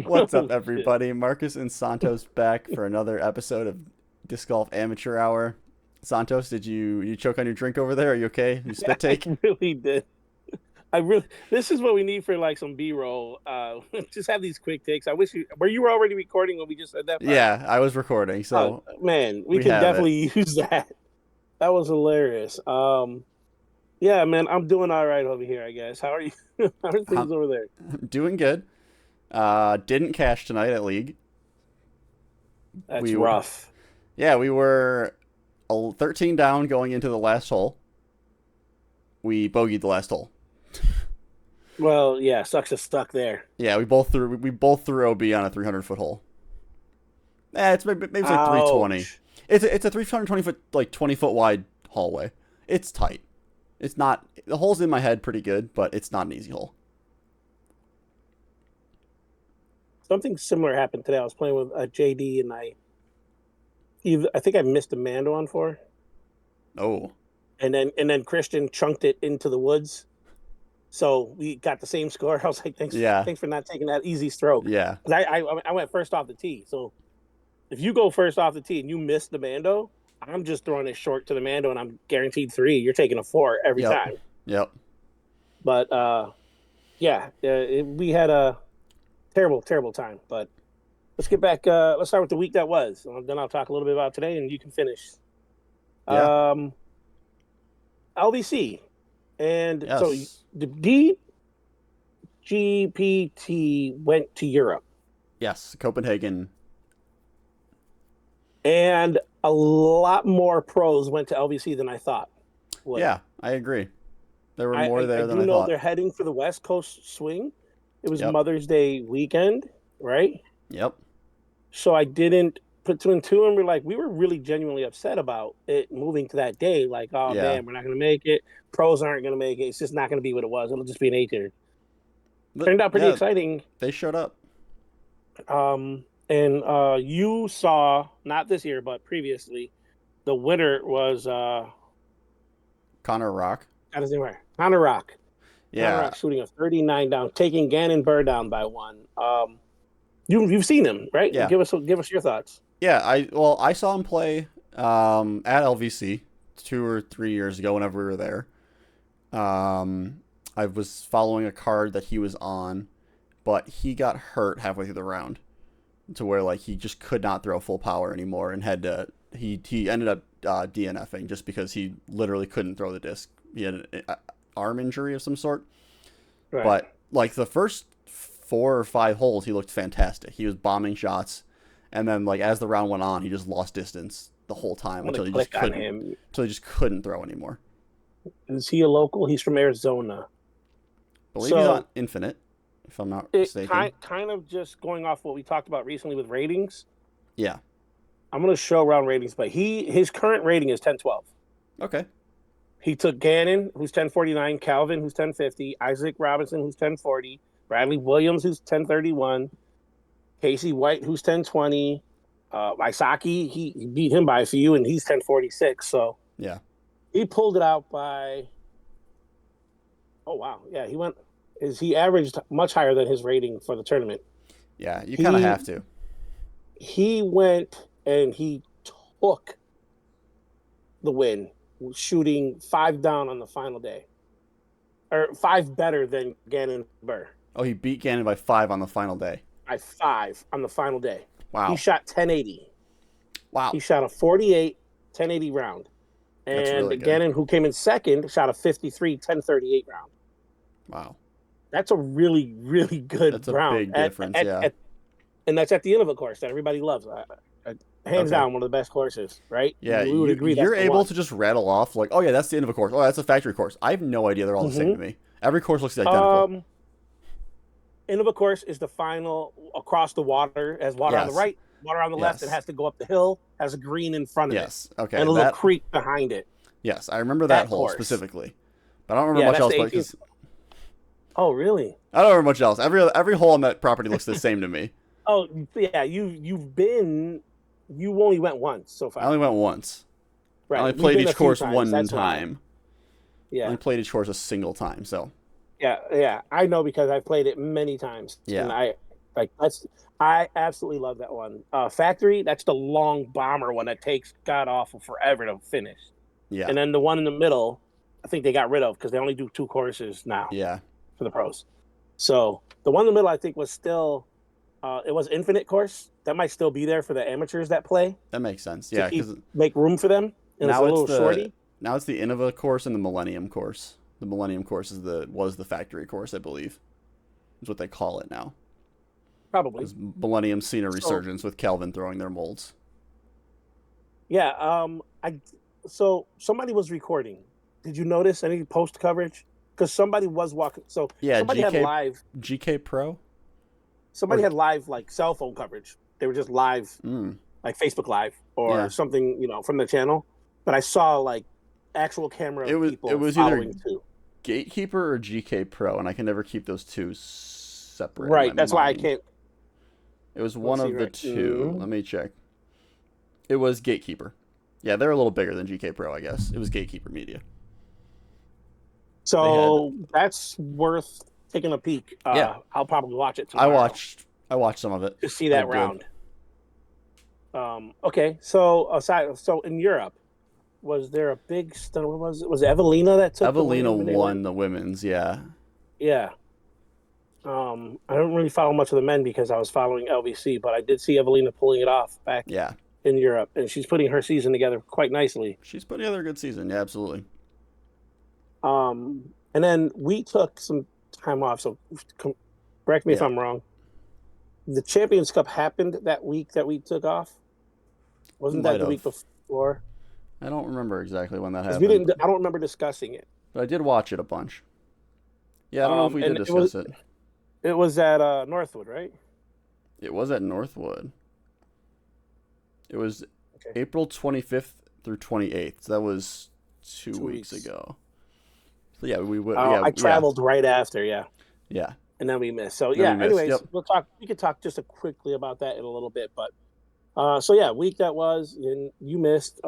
What's up, Oh, shit. everybody? Marcus and Santos back for another episode of Disc Golf Amateur Hour. Santos, did you choke on your drink over there? Are you okay? You spit I take? really did. I really. This is what we need for like some B-roll. Just have these quick takes. I wish you were you already recording when we just said that part. Yeah, I was recording, Oh so man, we we can have it. definitely use that. That was hilarious. Yeah, man, I'm doing all right over here. I guess. How are you? How are I'm things over there? doing good. Didn't cash tonight at League. That's We were, rough. yeah, we were 13 down going into the last hole. We bogeyed the last hole. Well, yeah, sucks to stuck there. Yeah, we both threw OB on a 300-foot hole. It's maybe it's like 320. Ouch. It's a 320 foot, like 20-foot wide hallway. It's tight. It's not, the hole's in my head pretty good, but it's not an easy hole. Something similar happened today. I was playing with JD, and I think I missed a Mando on four. Oh, And then Christian chunked it into the woods. So we got the same score. I was like, yeah, thanks for not taking that easy stroke. yeah, 'Cause I went first off the tee. So if you go first off the tee and you miss the Mando, I'm just throwing it short to the Mando and I'm guaranteed three. You're taking a four every yep, time. yep. But yeah, we had a terrible, terrible time. But let's get back. Let's start with the week that was. Then I'll talk a little bit about today, and you can finish. Yeah, Um, LVC, and so yes, the DGPT went to Europe, yes. Copenhagen. and a lot more pros went to LVC than I thought would. Yeah, I agree. There were I, more I, I there than do I know thought. they're heading for the West Coast swing. It was Yep, Mother's Day weekend, right? yep, So I didn't put two and two, and we were really genuinely upset about it moving to that day. Like, oh yeah. damn, we're not going to make it. Pros aren't going to make it. It's just not going to be what it was. It'll just be an 8 But Turned out pretty yeah, exciting. they showed up. And you saw, not this year but previously, the winner was Connor Rock. how does it work? Connor Rock. Connor Yeah, Rock shooting a 39 down, taking Gannon Burr down by one. You've seen him, right? yeah, Give us your thoughts. yeah. I saw him play at LVC 2 or 3 years ago whenever we were there. I was following a card that he was on, but he got hurt halfway through the round to where like he just could not throw full power anymore and had to he ended up DNFing just because he literally couldn't throw the disc. He had an arm injury of some sort. Right. But like the first 4 or 5 holes, he looked fantastic. He was bombing shots, and then like as the round went on, he just lost distance the whole time I'm gonna until he just click on couldn't him. throw anymore. Is he a local? He's from Arizona. I believe he's on So Infinite, if I'm not it mistaken. kind of just going off what we talked about recently with ratings. Yeah. I'm gonna show round ratings, but his current rating is 10-12. Okay. He took Gannon, who's 1049, Calvin, who's 1050, Isaac Robinson, who's 1040, Bradley Williams, who's 1031, Casey White, who's 1020, Isaki, he beat him by a few, and he's 1046. So Yeah. he pulled it out by, oh wow, yeah, he averaged much higher than his rating for the tournament. Yeah. You kind of He have to. he went and he took the win, shooting 5 down on the final day, or 5 better than Gannon Burr. Oh, he beat Gannon by 5 on the final day. By 5 on the final day. He Wow. shot 1080. Wow. He shot a 48 1080 round. That's really And good. Gannon, who came in second, shot a 53 1038 round. Wow. That's a really, really good That's a round. big difference. Yeah. And that's at the end of a course that everybody loves. Hands Okay. down, one of the best courses, right? Yeah, We would agree that's you're the able one. to just rattle off like, oh yeah, that's the end of a course. Oh, that's a factory course. I have no idea they're all the same to Mm-hmm. me. Every course looks identical. End of a course is the final across the water, as water on the Yes, right, water on the left. It yes, has to go up the hill, has a green in front of it, yes. Okay, and a little that creek behind it. yes, I remember that That hole course. specifically, but I don't remember Yeah, much that's else. the But 18th. because Oh, really? I don't remember much else. Every hole on that property looks the same to me. Oh, yeah. You only went once so I far, only went once. I right? only We've played been a each few course times. one That's why. time. I only Yeah, played each course a single time. So yeah. I know because I've played it many times, and yeah, Like I absolutely love that one. Factory, that's the long bomber one that takes god awful forever to finish. Yeah, And then the one in the middle, I think they got rid of because they only do 2 courses now yeah, for the pros. So the one in the middle, I think, was still it was infinite course. That might still be there for the amateurs that play that makes sense. to Yeah, keep because make room for them. And it's a now it's little the shorty. now it's the Innova course and the Millennium course. The Millennium course was the factory course, I believe. Is what they call it now. Probably. Because Millennium's seen a So resurgence with Kelvin throwing their molds. yeah, I so somebody was recording. Did you notice any post coverage? Because somebody was walking. So Yeah, GK Pro somebody or had live like cell phone coverage. They were just live, mm, like Facebook Live or yeah. something, from the channel. But I saw like actual camera It people was either following too. Gatekeeper or GK Pro, and I can never keep those two separate in my Right. That's why I mind. can't. It was Let's one see. of the Right. two. Let me check. It was Gatekeeper. Yeah, they're a little bigger than GK Pro, I guess. It was Gatekeeper Media. They had So that's worth taking a peek. yeah. I'll probably watch it I tomorrow watched I watched some of it. to see I that did. round. Okay. So in Europe, was there a big stunt? What was it? Was it Evelina that took the Evelina win when they went? won the women's. Yeah, Yeah. I don't really follow much of the men because I was following LVC, but I did see Evelina pulling it off back yeah. in Europe, and she's putting her season together quite nicely. She's putting together a good season. Yeah, absolutely. And then we took some time off. So correct me if Yeah, I'm wrong. The Champions Cup happened that week that we took off. Wasn't might that the week have. before? I don't remember exactly when that Because we happened, didn't. I don't remember discussing it. but I did watch it a bunch. Yeah, I don't know if we did And discuss it. it was at Northwood, right? It was at Northwood. It was Okay, April 25th through 28th. So that was 2 weeks 2 weeks. ago. So yeah, we would. Yeah, I yeah, traveled right after, yeah, yeah. and then we missed. So Then we yeah. missed. Anyways, Yep. we'll talk. We could talk just quickly about that in a little bit, but so yeah, week that was, and you missed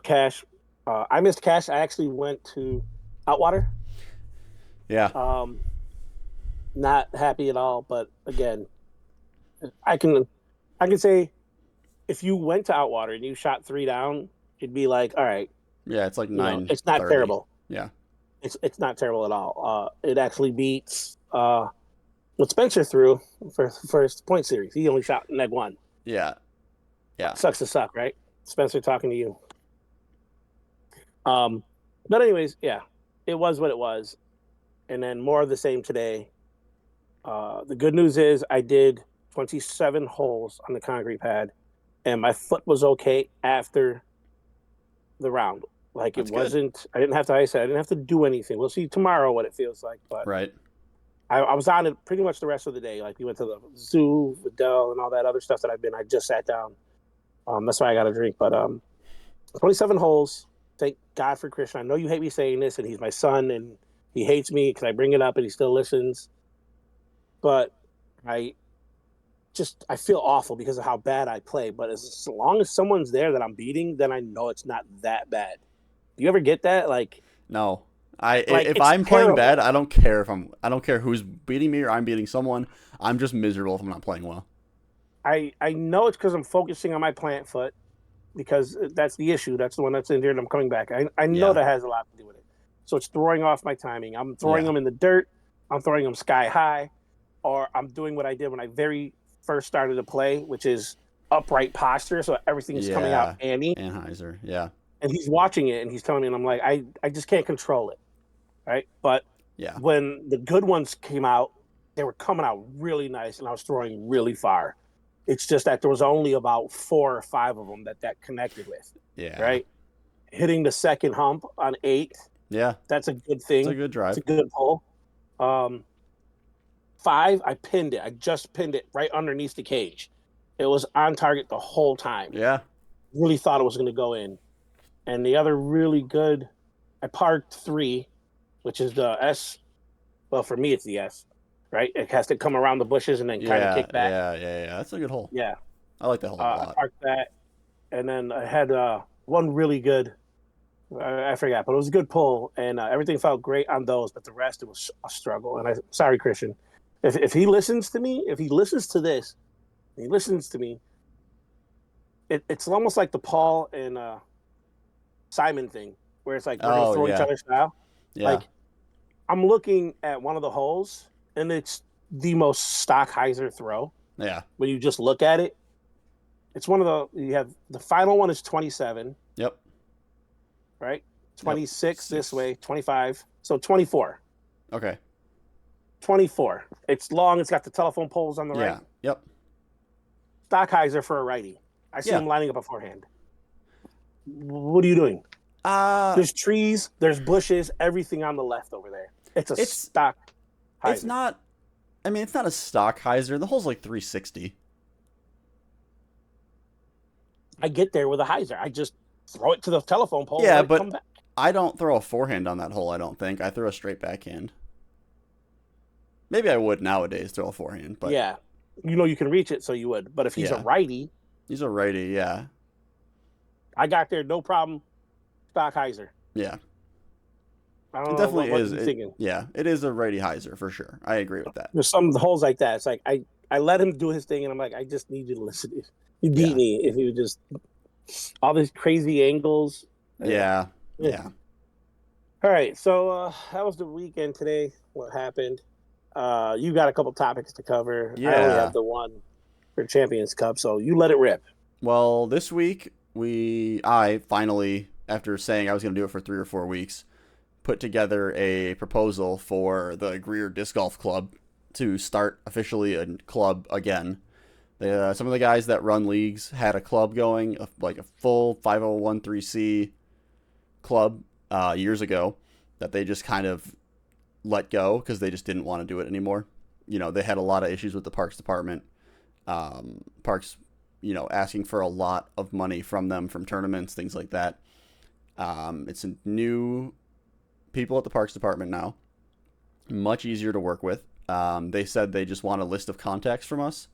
Cash. I missed Cash. I actually went to Outwater. Yeah. Um, not happy at all, but again, I can I can say if you went to Outwater and you shot 3 down, it'd be like, all right, Yeah. It's like nine it's not thirty. terrible. Yeah. It's not terrible at all. It actually beats what Spencer threw for his point series. He only shot neg one. Yeah. Yeah. Sucks to suck, right? Spencer talking to you. Um, but anyways, yeah, it was what it was, and then more of the same today. The good news is I did 27 holes on the concrete pad, and my foot was okay after the round. Like it That's good. wasn't. I didn't have to ice it. I didn't have to do anything. We'll see tomorrow what it feels like, but Right. I was on it pretty much the rest of the day. Like we went to the zoo with Dell and all that other stuff that I've been. I just sat down. That's why I got a drink. But 27 holes. Thank God for Christian. I know you hate me saying this, and he's my son, and he hates me because I bring it up, and he still listens. But I I feel awful because of how bad I play. But as long as someone's there that I'm beating, then I know it's not that bad. Do you ever get that? No. Like If it's I'm playing bad, terrible. I don't care if I don't care who's beating me or I'm beating someone. I'm just miserable if I'm not playing well. I know it's because I'm focusing on my plant foot because that's the issue. That's the one that's in here, and I'm coming back. I know Yeah. that has a lot to do with it. So it's throwing off my timing. I'm throwing Yeah. them in the dirt. I'm throwing them sky high, or I'm doing what I did when I very first started to play, which is upright posture, so everything's coming out Yeah. Annie. Anheuser. Yeah. And he's watching it and he's telling me, and I'm like, I just can't control it, right? But Yeah. when the good ones came out, they were coming out really nice, and I was throwing really far. It's just that there was only about 4 or 5 of them that connected with, Yeah. right? Hitting the second hump on 8, Yeah. that's a good It's a thing. good It's a drive. good pull. Um, 5, I pinned it. I just pinned it right underneath the cage. It was on target the whole time. Yeah. Really thought it was going to go in. And the other really good, I parked 3, which is the S. Well, for me, it's the S, right? It has to come around the bushes and then kind of Yeah. kick back. Yeah. Yeah. Yeah. That's a good hole. Yeah. I like that hole a I lot. parked that. And then I had one really good, I forgot, but it was a good pull. And everything felt great on those, but the rest, it was a struggle. And sorry, Christian. If he listens to me, if he listens to this, he listens to me. It's almost like the Paul and Simon thing, where it's like we're gonna Oh throw each yeah, other's style. yeah, Like I'm looking at one of the holes, and it's the most stock hyzer throw. yeah, When you just look at it, it's one of you have the final one is 27, yep, right? yep. 26 this 6. way, 25. So 24. Okay. 24. It's long. It's got the telephone poles on the right. Yeah. Yep. Stockheiser for a righty. I see Yeah. him lining up a forehand. What are you doing? Uh There's trees, there's bushes, everything on the left over there. It's a it's Stockheiser. not. I mean, it's not a stock hyzer. The hole's like 360. I get there with a hyzer. I just throw it to the telephone pole and Yeah, let it but come back. I don't throw a forehand on that hole. I don't think I throw a straight backhand. Maybe I would nowadays throw a forehand, but Yeah. You know you can reach it, so you would. But if he's a yeah, righty, he's a righty. Yeah, I got there, no problem. Stockheiser. yeah. I don't It know definitely what is. you're thinking. Yeah, it is a righty hyzer for sure. I agree with that. There's some holes like that. It's like I let him do his thing, and I'm like, I just need you to listen. You beat Yeah, me if you just all these crazy angles. Yeah. yeah, Yeah. yeah, All right. So that was the weekend today. What happened? You got a couple topics to cover. I only have yeah. the one for Champions Cup, so you let it rip. Well, this week I finally, after saying I was going to do it for 3 or 4 weeks, put together a proposal for the Greer Disc Golf Club to start officially a club again. Some of the guys that run leagues had a club going, like a full 5013C club years ago that they just kind of let go because they just didn't want to do it anymore. You know, they had a lot of issues with the Parks Department. Parks, asking for a lot of money from them from tournaments, things like that. It's a new people at the Parks Department now. Much easier to work with. They said they just want a list of contacts from us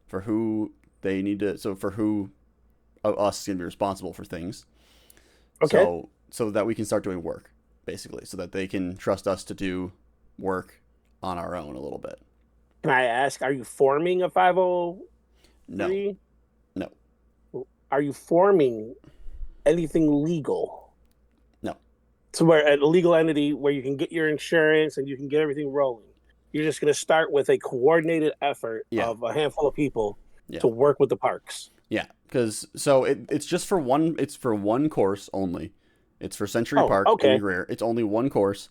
for who they need to. So for who of us is going to be responsible for things. Okay. So that we can start doing work, basically, so that they can trust us to do work on our own a little bit. Can I ask, are you forming a 503? No, no, Are you forming anything legal? no. To where a legal entity where you can get your insurance and you can get everything rolling. You're just going to start with a coordinated effort Yeah, of a handful of people yeah, to work with the parks. yeah. Because it's just for one. It's for one course only. It's for Century Oh, Park in okay. Greer. It's only one course.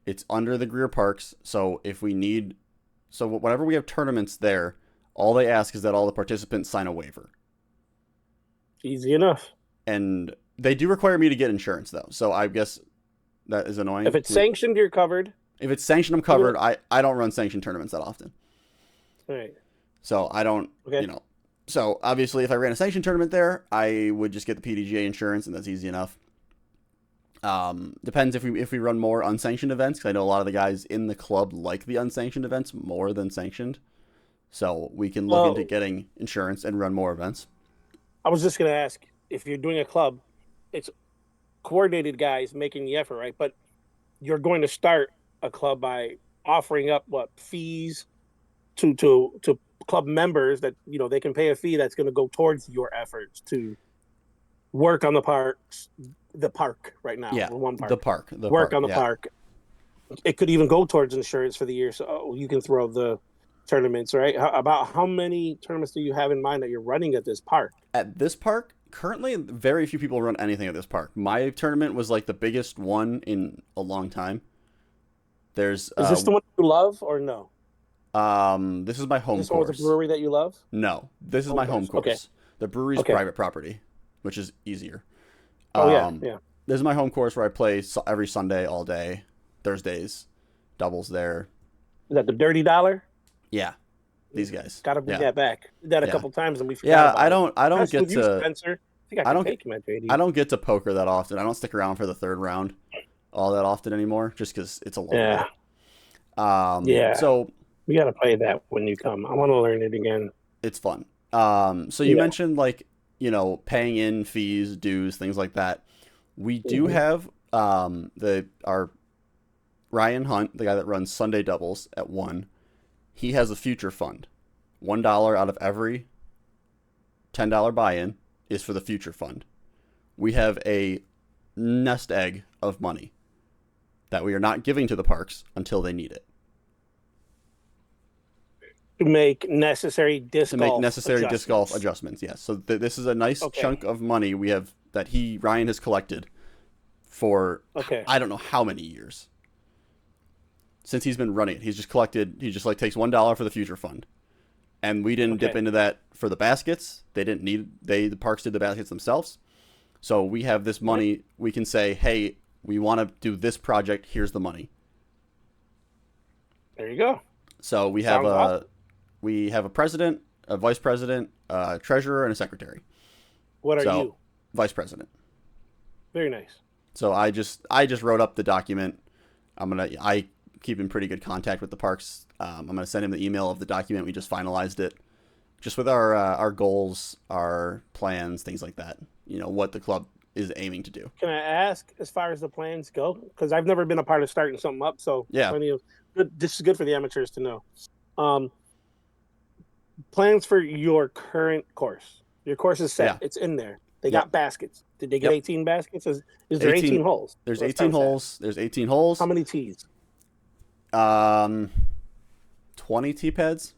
It's under the Greer Parks. So if we need, so whenever we have tournaments there, all they ask is that all the participants sign a waiver. Easy enough. And they do require me to get insurance though. So I guess that is annoying. If it's sanctioned, you're covered. If it's sanctioned, I'm covered. I don't run sanctioned tournaments that often. All right. So I don't, Okay. So obviously if I ran a sanctioned tournament there, I would just get the PDGA insurance and that's easy enough. Depends if we run more unsanctioned events, because I know a lot of the guys in the club like the unsanctioned events more than sanctioned. So we can look into getting insurance and run more events. I was just going to ask, if you're doing a club, it's coordinated guys making the effort, right? But you're going to start a club by offering up fees to club members that they can pay a fee that's going to go towards your efforts to work on the park right now. Yeah, One park. the park. Work on the yeah. park. It could even go towards insurance for the year, so you can throw the tournaments, right? About how many tournaments do you have in mind that you're running at this park? At this park, currently, very few people run anything at this park. My tournament was like the biggest one in a long time. Is this the one you love or no? This is my home Is this one with course. the brewery that you love? No, this is my home course. Okay. The brewery's private property, which is easier. Yeah. This is my home course where I play every Sunday all day, Thursdays, doubles there. Is that the Dirty Dollar? Yeah, these guys. Got to bring that back. Did that a couple times and we forgot. Yeah, about I don't That's get with to. You, Spencer. I don't get to poker that often. I don't stick around for the third round all that often anymore, just because it's a long day. Yeah. So we got to play that when you come. I want to learn it again. It's fun. So you mentioned paying in fees, dues, things like that. We do have our Ryan Hunt, the guy that runs Sunday doubles at 1. he has a future fund. $1 out of every $10 buy-in is for the future fund. We have a nest egg of money that we are not giving to the parks until they need it. To make necessary disc golf adjustments. Yes. So this is a nice chunk of money we have that Ryan has collected for I don't know how many years. Since he's been running it, he just like takes $1 for the future fund. And we didn't dip into that for the baskets. The parks did the baskets themselves. So we have this money. We can say, hey, we want to do this project. Here's the money. There you go. So we have a president, a vice president, a treasurer, and a secretary. What are you? Vice president. Very nice. So I just wrote up the document. I keep in pretty good contact with the parks. I'm gonna send him the email of the document. We just finalized it, just with our goals, our plans, things like that. What the club is aiming to do. Can I ask, as far as the plans go, because I've never been a part of starting something up, so yeah, this is good for the amateurs to know. Plans for your current course. Your course is set. Yeah. It's in there. They got baskets. Did they get 18 baskets? Is there 18 holes? There's 18 holes. There's 18 holes. How many tees? 20 tee pads.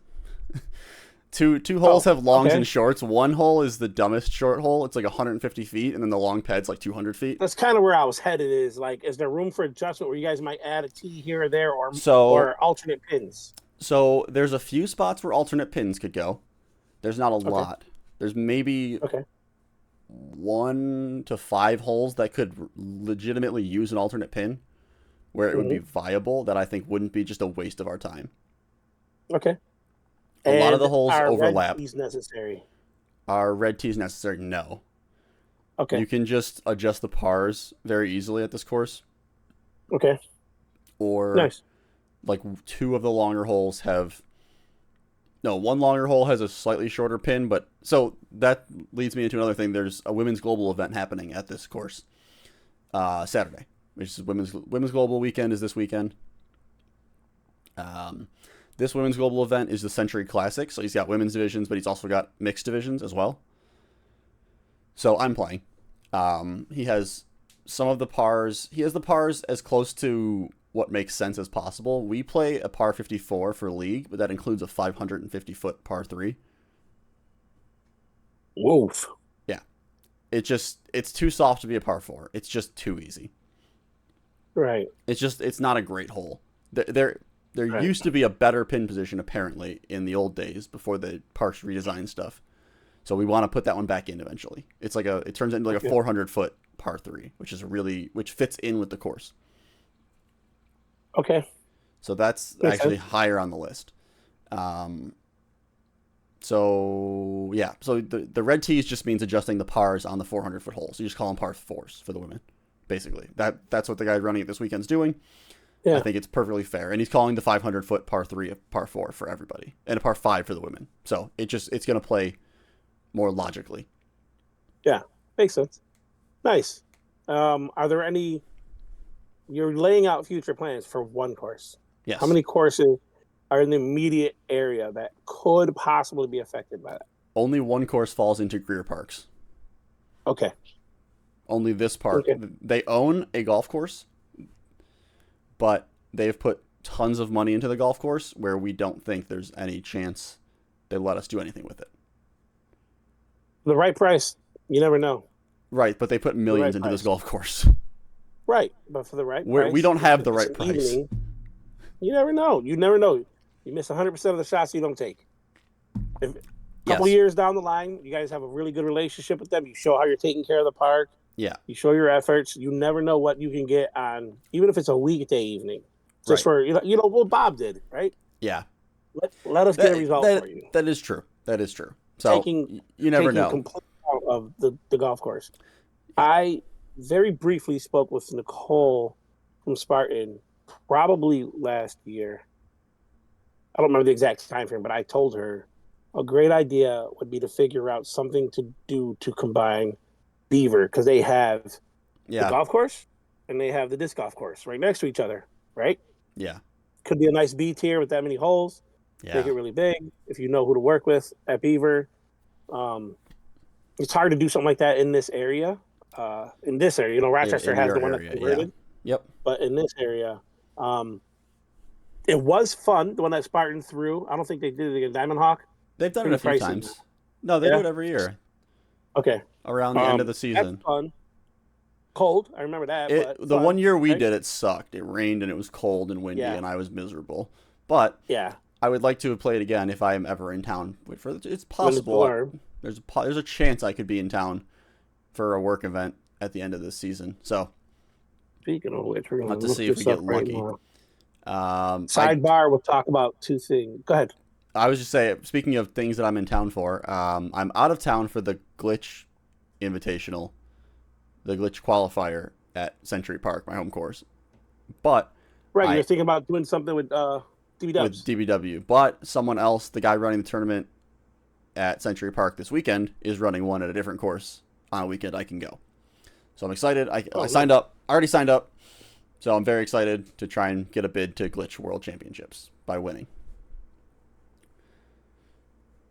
Two holes have longs and shorts. One hole is the dumbest short hole. It's like 150 feet, and then the long pad's like 200 feet. That's kind of where I was headed. Is there room for adjustment where you guys might add a tee here or there, or alternate pins? So there's a few spots where alternate pins could go. There's not a lot. There's maybe 1 to 5 holes that could legitimately use an alternate pin, where it would be viable. That I think wouldn't be just a waste of our time. Okay. A lot of the holes overlap. Red tees necessary? Are red tees necessary? No. Okay. You can just adjust the pars very easily at this course. Okay. Or nice. Like 2 of the longer holes have. No, 1 longer hole has a slightly shorter pin, but so that leads me into another thing. There's a women's global event happening at this course, Saturday, which is women's global weekend. Is this weekend? This women's global event is the Century Classic, so he's got women's divisions, but he's also got mixed divisions as well. So I'm playing. He has some of the pars. He has the pars as close to what makes sense as possible. We play a par 54 for league, but that includes a 550-foot par 3. Woof. Yeah. It's too soft to be a par 4. It's just too easy. Right. It's not a great hole. There used to be a better pin position, apparently, in the old days before the parks redesigned stuff. So we want to put that one back in eventually. It turns into like a 400-foot par 3, which fits in with the course. Okay. So that's actually higher on the list. So the red tees just means adjusting the pars on the 400-foot hole. So you just call them par 4s for the women, basically. That's what the guy running it this weekend's doing. Yeah. I think it's perfectly fair. And he's calling the 500-foot par 3 a par 4 for everybody, and a par 5 for the women. So it's going to play more logically. Yeah, makes sense. Nice. Are there any... You're laying out future plans for one course. Yes. How many courses are in the immediate area that could possibly be affected by that? Only one course falls into Greer Parks. Okay. Only this park. Okay. They own a golf course, but they've put tons of money into the golf course where we don't think there's any chance they let us do anything with it. The right price, you never know. Right, but they put millions into this golf course. Right, but for the right price. We don't have the right price. Evening, you never know. You never know. You miss 100% of the shots you don't take. If a couple years down the line, you guys have a really good relationship with them. You show how you're taking care of the park. Yeah. You show your efforts. You never know what you can get on, even if it's a weekday evening. Just for, what Bob did, right? Yeah. Let us get a result for you. That is true. That is true. So you never know. Complete out of the golf course. I very briefly spoke with Nicole from Spartan probably last year. I don't remember the exact time frame, but I told her a great idea would be to figure out something to do to combine Beaver, because they have the golf course and they have the disc golf course right next to each other, right? Yeah. Could be a nice B tier with that many holes. make Yeah. it really big. If you know who to work with at Beaver, um, it's hard to do something like that in this area. Rochester In has your the one that's area, yeah. converted, Yep. but in this area, um, it was fun. The one that Spartan threw. I don't think they did it again. Diamond Hawk, They've done it pretty a few pricey now. times. No, they do Yeah. it every year Okay. around the end of the That's season. fun. Cold. I remember that, It but the one fun. year we Right? did it sucked. It rained and it was cold and windy Yeah. and I was miserable. But Yeah. I would like to play it again if I am ever in town. It's When it's possible. warm. There's a chance I could be in town for a work event at the end of this season. So Speaking of which, we're I'll gonna have to look see if we this up get right lucky. now. I Sidebar. We'll talk about two things. Go ahead. I was just saying, speaking of things that I'm in town for, I'm out of town for the Glitch Invitational, the Glitch Qualifier at Century Park, my home course. But Right. You're I thinking about doing something with DB with Dubs. DBW, but someone else, the guy running the tournament at Century Park this weekend, is running one at a different course on a weekend I can go. So I'm excited. I Nice. signed up. I already signed up. So I'm very excited to try and get a bid to Glitch World Championships by winning.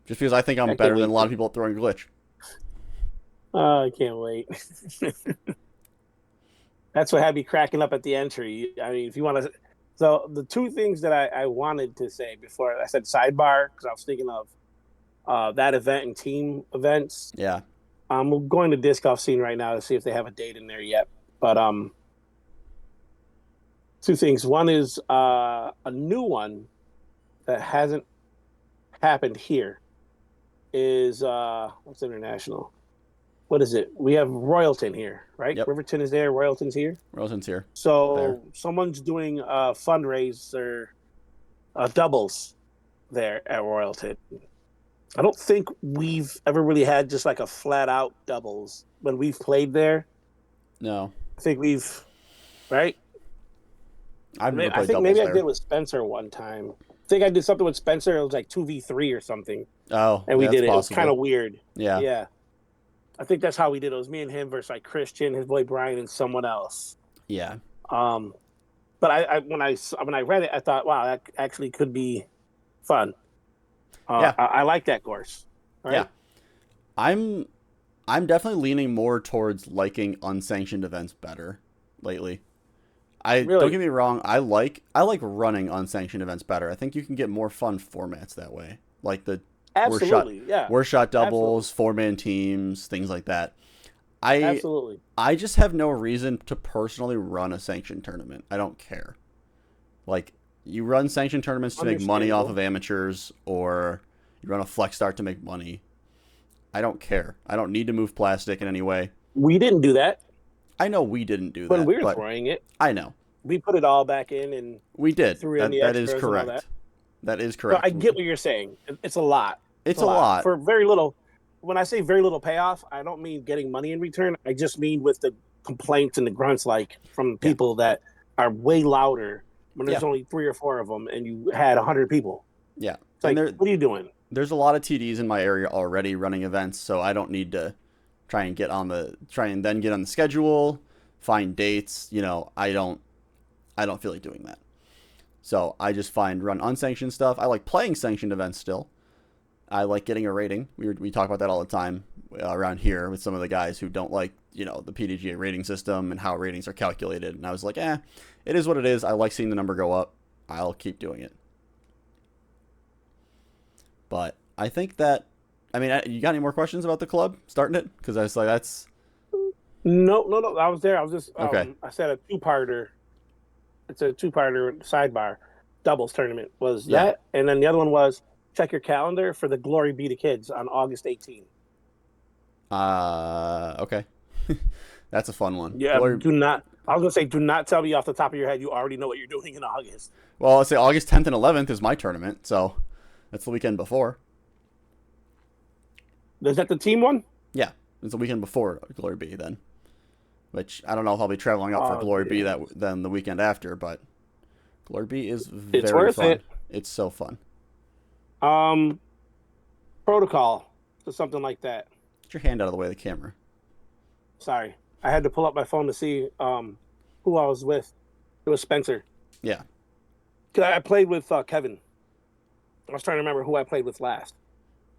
Just because I think I'm I can't better than wait. a lot of people at throwing Glitch. I can't wait. That's what had me cracking up at the entry. I mean, if you want to. So the two things that I wanted to say before I said sidebar, because I was thinking of that event and team events. Yeah. I'm going to disc golf scene right now to see if they have a date in there yet. But two things. One is a new one that hasn't happened here is what's international? What is it? We have Royalton here, right? Yep. Riverton is there. Royalton's here. Rosen's here. There. So someone's doing a fundraiser doubles there at Royalton. I don't think we've ever really had just like a flat out doubles when we've played there. No. I think we've right. I've never I played think doubles maybe I there. did with Spencer one time. I think I did something with Spencer. It was like 2v3 or something, Oh, and we that's did it. It was kind possible. of weird. Yeah. Yeah, I think that's how we did it. It was me and him versus like Christian, his boy Brian, and someone else. Yeah. Um, but when I read it, I thought, wow, that actually could be fun. Yeah. I like that course. Right? Yeah. I'm definitely leaning more towards liking unsanctioned events better lately. I Really? don't get me wrong, I like running unsanctioned events better. I think you can get more fun formats that way. Like the Absolutely. Yeah. worst shot doubles, 4-man teams, things like that. Absolutely. I just have no reason to personally run a sanctioned tournament. I don't care. Like you run sanctioned tournaments to make money off of amateurs, or you run a flex start to make money. I don't care. I don't need to move plastic in any way. We didn't do that I know we didn't do when that, we were but throwing it. I know We put it all back in and we did. threw in the That is extras and all correct. that. That is So correct. I get what you're saying. It's a lot. It's a lot. For very little. When I say very little payoff, I don't mean getting money in return. I just mean with the complaints and the grunts, like from people that are way louder when there's only 3 or 4 of them, and you had 100 people. Yeah. It's like, what are you doing? There's a lot of TDs in my area already running events, so I don't need to try and get on the schedule, find dates. I don't feel like doing that. So I just run unsanctioned stuff. I like playing sanctioned events still. I like getting a rating. We talk about that all the time around here with some of the guys who don't like, the PDGA rating system and how ratings are calculated. And I was like, it is what it is. I like seeing the number go up. I'll keep doing it. But I think that, you got any more questions about the club starting it? Because I was like, that's... No. I was there. I was just, okay. I said a 2-parter. It's a 2-parter sidebar doubles tournament was that. And then the other one was check your calendar for the Glory Be to Kids on August 18th. Okay. That's a fun one. Yeah, I was going to say, do not tell me off the top of your head you already know what you're doing in August. Well, let's say August 10th and 11th is my tournament, so that's the weekend before. Is that the team one? Yeah, it's the weekend before Glory Be then. Which, I don't know if I'll be traveling up for Glory Be then the weekend after, but Glory Be is very fun. It's so fun. Protocol to something like that. Get your hand out of the way of the camera. Sorry. I had to pull up my phone to see who I was with. It was Spencer. Yeah. I played with Kevin. I was trying to remember who I played with last,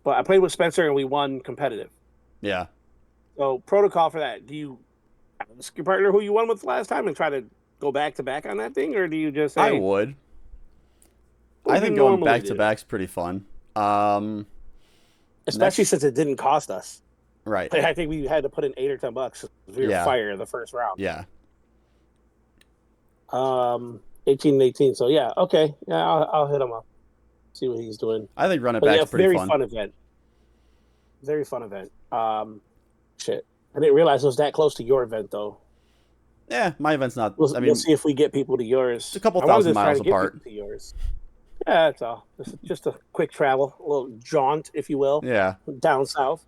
but I played with Spencer and we won competitive. Yeah. So protocol for that: do you ask your partner who you won with last time and try to go back to back on that thing, or do you just I say would. what I would you think going normally back to do? back's pretty fun. Um, Especially next, since it didn't cost us. right. I think we had to put in $8 or $10 if we were Yeah. fire the first round. Yeah. 18 and 18. So yeah, okay, yeah, I'll hit him up, see what he's doing. I think run it But yeah, back's pretty very fun. fun event. Very fun event. Shit, I didn't realize it was that close to your event though. Yeah, my event's not. We'll I we'll mean, see if we get people to it's a yours. couple I wanted thousand to try miles to get apart. people to yours. Yeah, that's all. Just a quick travel, a little jaunt, if you will, Yeah, down south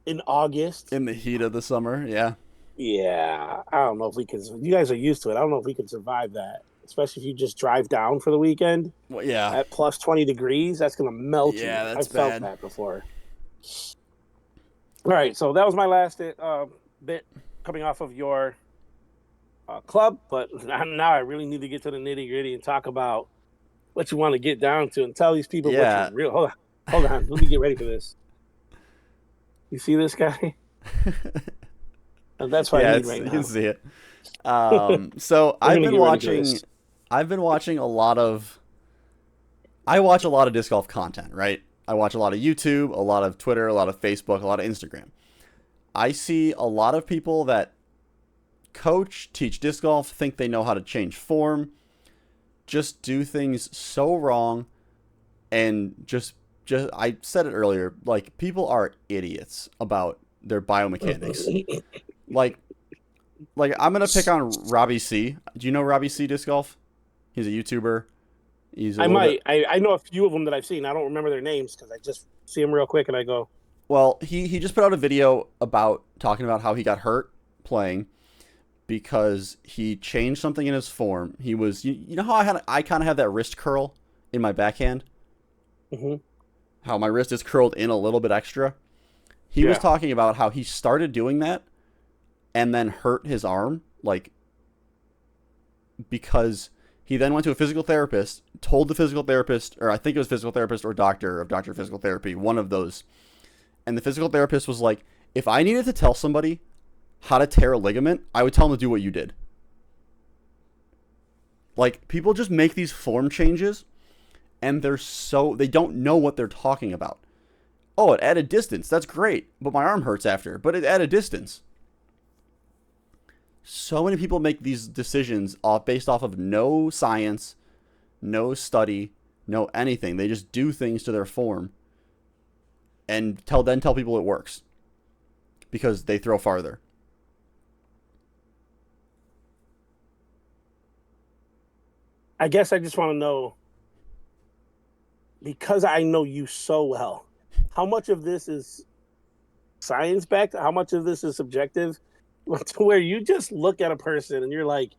in August. in the heat of the summer. Yeah. Yeah, I don't know if we can. You guys are used to it. I don't know if we can survive that, especially if you just drive down for the weekend Well, yeah. at plus 20 degrees. That's gonna melt Yeah, you. that's I've felt bad. that before. All right, so that was my last bit coming off of your club, but now I really need to get to the nitty gritty and talk about what you want to get down to and tell these people what you're Yeah. real. Hold on. Let me get ready for this. You see this guy? And that's what I Yeah, need it's right you can now. see it. We're So gonna get ready for this. I've been watching a lot of. I watch a lot of disc golf content, right? I watch a lot of YouTube, a lot of Twitter, a lot of Facebook, a lot of Instagram. I see a lot of people that coach, teach disc golf, think they know how to change form, just do things so wrong, and just I said it earlier, like people are idiots about their biomechanics. Like I'm gonna pick on Robbie C. Do you know Robbie C disc golf? He's a YouTuber. He's a I little bit. might. I know a few of them that I've seen. I don't remember their names because I just see them real quick and I go, Well, he just put out a video about talking about how he got hurt playing because he changed something in his form. He was you know how I kind of have that wrist curl in my backhand, mm-hmm. how my wrist is curled in a little bit extra. He was Yeah. talking about how he started doing that and then hurt his arm, like because he then went to a physical therapist, told the physical therapist, or I think it was physical therapist or doctor of doctor of physical therapy, one of those. And the physical therapist was like, if I needed to tell somebody how to tear a ligament, I would tell them to do what you did. Like, people just make these form changes and they don't know what they're talking about. Oh, at a distance, that's great, but my arm hurts after. But at a distance. So many people make these decisions based off of no science, no study, no anything. They just do things to their form and tell people it works because they throw farther. I guess I just want to know, because I know you so well, how much of this is science backed? How much of this is subjective? To where you just look at a person and you're like,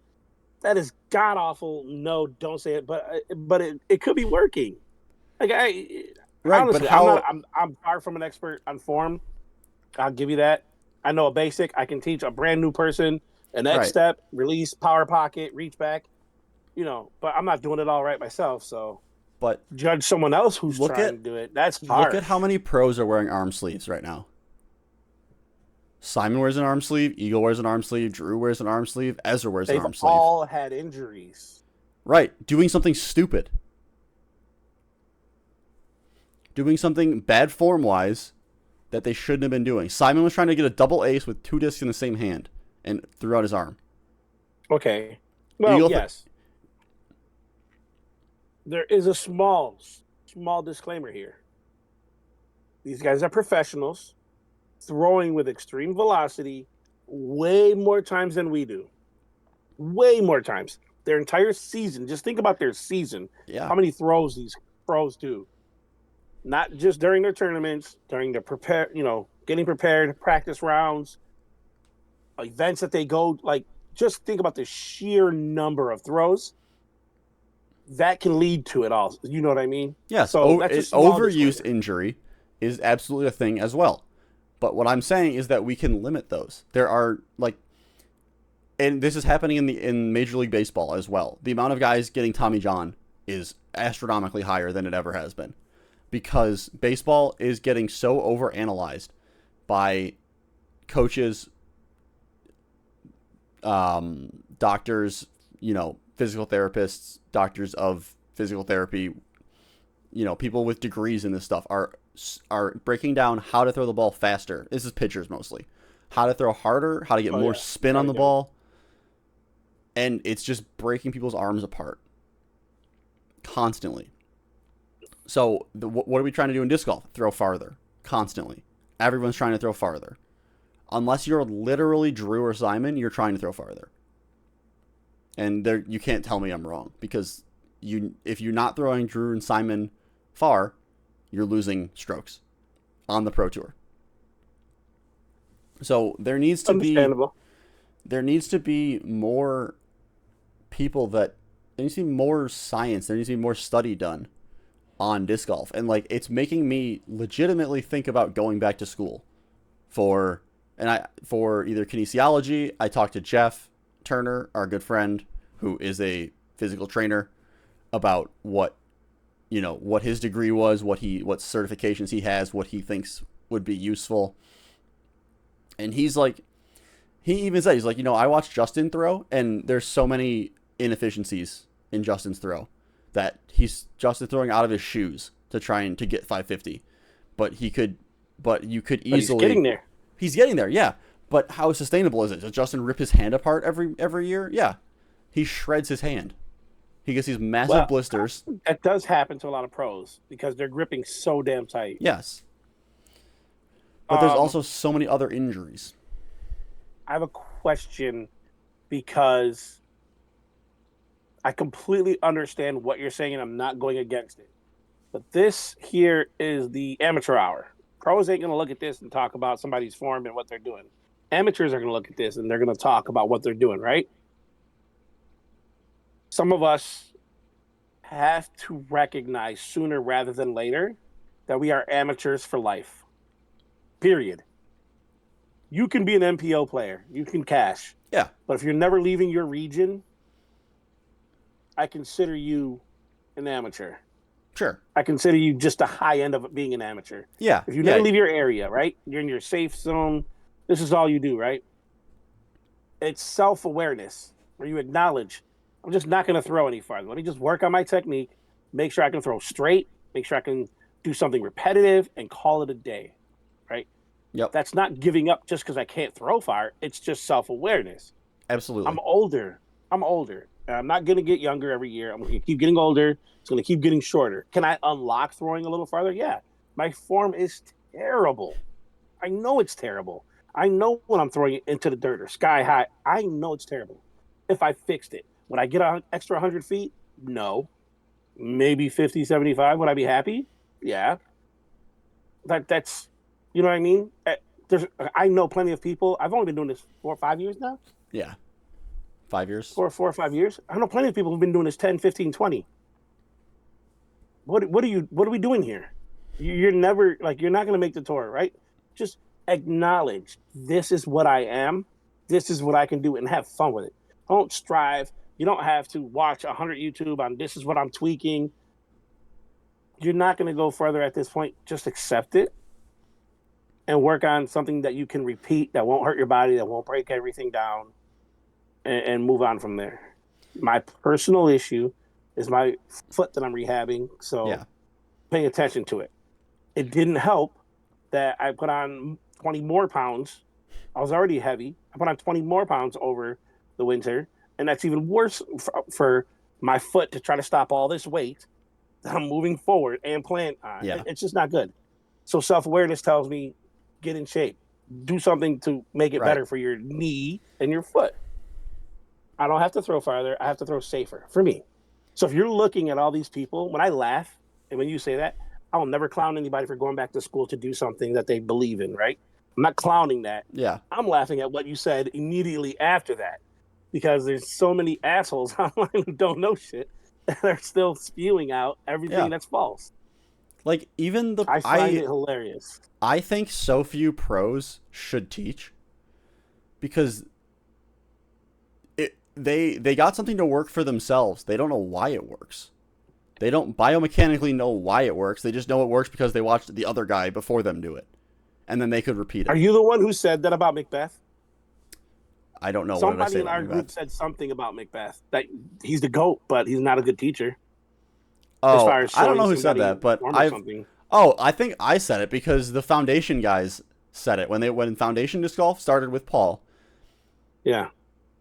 that is god awful. No, don't say it. But it could be working. Like I Right, but honestly, I'm not. how I'm far from an expert on form. I'll give you that. I know a basic. I can teach a brand new person a next right. step, release, power pocket, reach back. But I'm not doing it all right myself. So But judge someone else who's look trying at to do it. That's look at how harsh. many pros are wearing arm sleeves right now. Simon wears an arm sleeve, Eagle wears an arm sleeve, Drew wears an arm sleeve, Ezra wears an They've arm sleeve. all had injuries. Right, doing something stupid. Doing something bad form wise that they shouldn't have been doing. Simon was trying to get a double ace with two discs in the same hand and threw out his arm. Okay. Well, Eagle, yes. There is a small disclaimer here. These guys are professionals, throwing with extreme velocity way more times than we do. Way more times. Their entire season, just think about their season. yeah, How many throws these pros do. Not just during their tournaments, during the getting prepared, practice rounds, events that they go, like, just think about the sheer number of throws that can lead to it all. You know what I mean? yes, So that's a small overuse disclaimer. injury is absolutely a thing as well. But what I'm saying is that we can limit those. There are and this is happening in Major League Baseball as well. The amount of guys getting Tommy John is astronomically higher than it ever has been. because baseball is getting so overanalyzed by coaches, doctors, physical therapists, doctors of physical therapy, people with degrees in this stuff are breaking down how to throw the ball faster. This is pitchers mostly. How to throw harder, how to get more spin on the ball. And it's just breaking people's arms apart constantly. So what are we trying to do in disc golf? Throw farther constantly. Everyone's trying to throw farther. Unless you're literally Drew or Simon, you're trying to throw farther. And you can't tell me I'm wrong, because if you're not throwing Drew and Simon far, you're losing strokes on the Pro Tour. So there needs to be more people there needs to be more science. There needs to be more study done on disc golf. And like, it's making me legitimately think about going back to school for either kinesiology. I talked to Jeff Turner, our good friend, who is a physical trainer, about what his degree was, what certifications he has, what he thinks would be useful. And he even said, I watched Justin throw, and there's so many inefficiencies in Justin's throw that Justin throwing out of his shoes to try and to get 550. But you could easily. He's getting there. He's getting there, yeah. But how sustainable is it? Does Justin rip his hand apart every year? Yeah. He shreds his hand. He gets these massive blisters. That does happen to a lot of pros because they're gripping so damn tight. Yes. But there's also so many other injuries. I have a question, because I completely understand what you're saying and I'm not going against it. But this here is the amateur hour. Pros ain't going to look at this and talk about somebody's form and what they're doing. Amateurs are going to look at this and they're going to talk about what they're doing, right? Some of us have to recognize sooner rather than later that we are amateurs for life. Period. You can be an MPO player. You can cash. Yeah. But if you're never leaving your region, I consider you an amateur. Sure. I consider you just the high end of being an amateur. Yeah. If you never leave your area, right? You're in your safe zone. This is all you do, right? It's self-awareness where you acknowledge, I'm just not going to throw any farther. Let me just work on my technique, make sure I can throw straight, make sure I can do something repetitive, and call it a day, right? Yep. That's not giving up just because I can't throw far. It's just self-awareness. Absolutely. I'm older. And I'm not going to get younger every year. I'm going to keep getting older. It's going to keep getting shorter. Can I unlock throwing a little farther? Yeah. My form is terrible. I know it's terrible. I know when I'm throwing it into the dirt or sky high, I know it's terrible. If I fixed it, would I get an extra 100 feet? No. Maybe 50, 75. Would I be happy? Yeah. That's, you know what I mean? I know plenty of people. I've only been doing this 4 or 5 years now. Yeah. 5 years? 4 or 5 years. I know plenty of people who've been doing this 10, 15, 20. What are we doing here? You're never, you're not going to make the tour, right? Just acknowledge, this is what I am. This is what I can do, and have fun with it. Don't strive. You don't have to watch 100 YouTube on this is what I'm tweaking. You're not going to go further at this point. Just accept it and work on something that you can repeat, that won't hurt your body, that won't break everything down, and move on from there. My personal issue is my foot that I'm rehabbing, so pay attention to it. It didn't help that I put on 20 more pounds. I was already heavy. I put on 20 more pounds over the winter, and that's even worse for my foot to try to stop all this weight that I'm moving forward and plant on. Yeah. It's just not good. So self-awareness tells me, get in shape. Do something to make it better for your knee and your foot. I don't have to throw farther. I have to throw safer for me. So if you're looking at all these people, when I laugh, and when you say that, I will never clown anybody for going back to school to do something that they believe in, right? I'm not clowning that. Yeah. I'm laughing at what you said immediately after that, because there's so many assholes online who don't know shit and are still spewing out everything that's false. Like, even I find it hilarious. I think so few pros should teach, because they got something to work for themselves. They don't know why it works. They don't biomechanically know why it works. They just know it works because they watched the other guy before them do it, and then they could repeat Are it. you the one who said that about Macbeth? I don't know. What did I Somebody say in about our Macbeth? group said something about Macbeth, that he's the GOAT, but he's not a good teacher as Oh, far as I don't showing know who said somebody that, but form or I've. something. Oh, I think I said it because the Foundation guys said it when Foundation Disc Golf started with Paul. Yeah.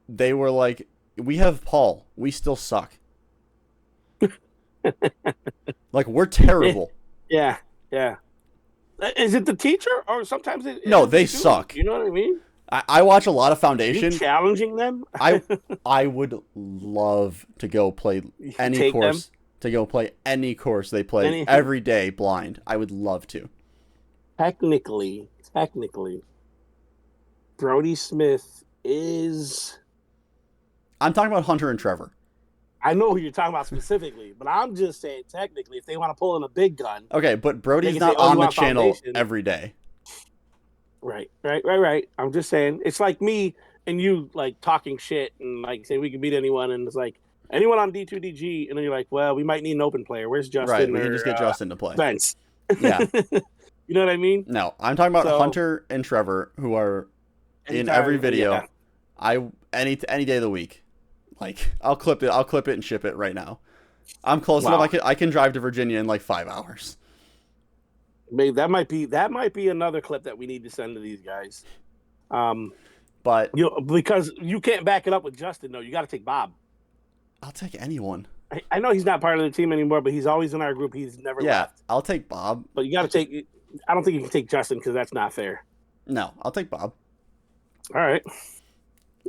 They were like, "We have Paul. We still suck. Like we're terrible." Yeah. Yeah. Is it the teacher or sometimes it No, is the they student? suck. You know what I mean? I watch a lot of You Foundation. challenging them? I I would love to go play any Take them? course to go play any course they play Any every day blind. I would love to. technically, Brody Smith is. I'm talking about Hunter and Trevor. I know who you're talking about specifically, but I'm just saying technically, if they want to pull in a big gun, Okay, but they Brody's can say, not "Oh, you on the want channel Foundation?" every day. Right. I'm just saying it's like me and you like talking shit and like say we can beat anyone, and it's like anyone on D2DG, and then you're like, well, we might need an open player. Where's Right, Justin we can just or get Justin to play. Spence? Yeah. You know what I mean? No, I'm talking about So Hunter and Trevor who are in anytime, every yeah. video. Any day of the week. Like I'll clip it and ship it right now. I'm close Wow. enough. I can drive to Virginia in like 5 hours. Maybe that might be another clip that we need to send to these guys. But Because you can't back it up with Justin though. You got to take Bob. I'll take anyone. I know he's not part of the team anymore, but he's always in our group. He's never Yeah, left. I'll take Bob. But you got to take. I don't think you can take Justin because that's not fair. No, I'll take Bob. All right.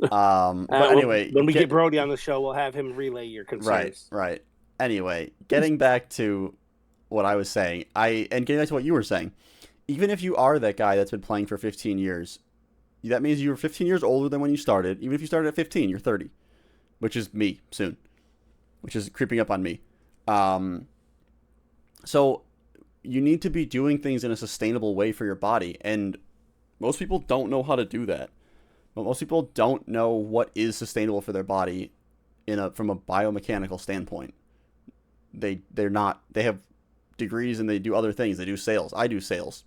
But anyway, when we get Brody on the show, we'll have him relay your concerns. Right. Anyway, getting back to what I was saying, and getting back to what you were saying, even if you are that guy that's been playing for 15 years, that means you were 15 years older than when you started. Even if you started at 15, you're 30, which is me soon, which is creeping up on me. So you need to be doing things in a sustainable way for your body, and most people don't know how to do that. But most people don't know what is sustainable for their body from a biomechanical standpoint. They have degrees and they do other things. They do sales. I do sales.